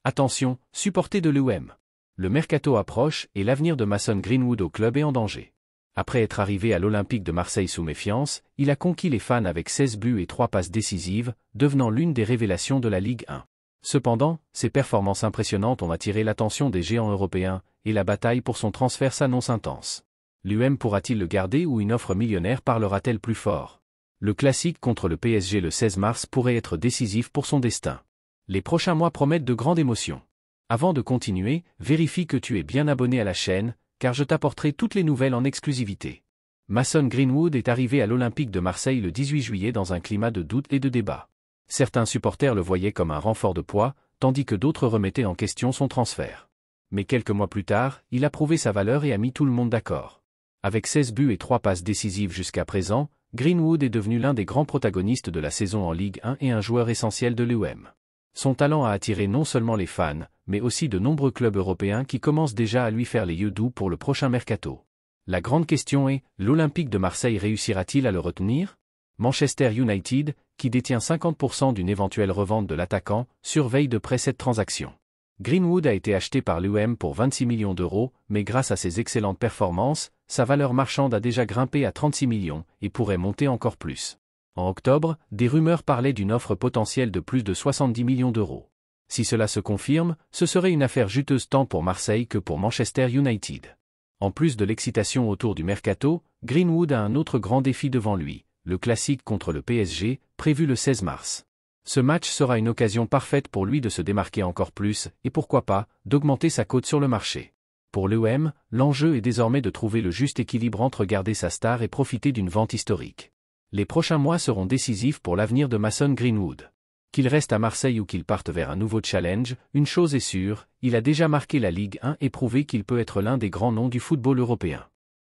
Attention, supporters de l'OM. Le mercato approche et l'avenir de Mason Greenwood au club est en danger. Après être arrivé à l'Olympique de Marseille sous méfiance, il a conquis les fans avec 16 buts et 3 passes décisives, devenant l'une des révélations de la Ligue 1. Cependant, ses performances impressionnantes ont attiré l'attention des géants européens, et la bataille pour son transfert s'annonce intense. L'UM pourra-t-il le garder ou une offre millionnaire parlera-t-elle plus fort? Le classique contre le PSG le 16 mars pourrait être décisif pour son destin. Les prochains mois promettent de grandes émotions. Avant de continuer, vérifie que tu es bien abonné à la chaîne, car je t'apporterai toutes les nouvelles en exclusivité. Mason Greenwood est arrivé à l'Olympique de Marseille le 18 juillet dans un climat de doute et de débat. Certains supporters le voyaient comme un renfort de poids, tandis que d'autres remettaient en question son transfert. Mais quelques mois plus tard, il a prouvé sa valeur et a mis tout le monde d'accord. Avec 16 buts et 3 passes décisives jusqu'à présent, Greenwood est devenu l'un des grands protagonistes de la saison en Ligue 1 et un joueur essentiel de l'OM. Son talent a attiré non seulement les fans, mais aussi de nombreux clubs européens qui commencent déjà à lui faire les yeux doux pour le prochain mercato. La grande question est, l'Olympique de Marseille réussira-t-il à le retenir? Manchester United, qui détient 50% d'une éventuelle revente de l'attaquant, surveille de près cette transaction. Greenwood a été acheté par l'OM pour 26 millions d'euros, mais grâce à ses excellentes performances, sa valeur marchande a déjà grimpé à 36 millions et pourrait monter encore plus. En octobre, des rumeurs parlaient d'une offre potentielle de plus de 70 millions d'euros. Si cela se confirme, ce serait une affaire juteuse tant pour Marseille que pour Manchester United. En plus de l'excitation autour du mercato, Greenwood a un autre grand défi devant lui, le classique contre le PSG, prévu le 16 mars. Ce match sera une occasion parfaite pour lui de se démarquer encore plus, et pourquoi pas, d'augmenter sa cote sur le marché. Pour l'OM, l'enjeu est désormais de trouver le juste équilibre entre garder sa star et profiter d'une vente historique. Les prochains mois seront décisifs pour l'avenir de Mason Greenwood. Qu'il reste à Marseille ou qu'il parte vers un nouveau challenge, une chose est sûre, il a déjà marqué la Ligue 1 et prouvé qu'il peut être l'un des grands noms du football européen.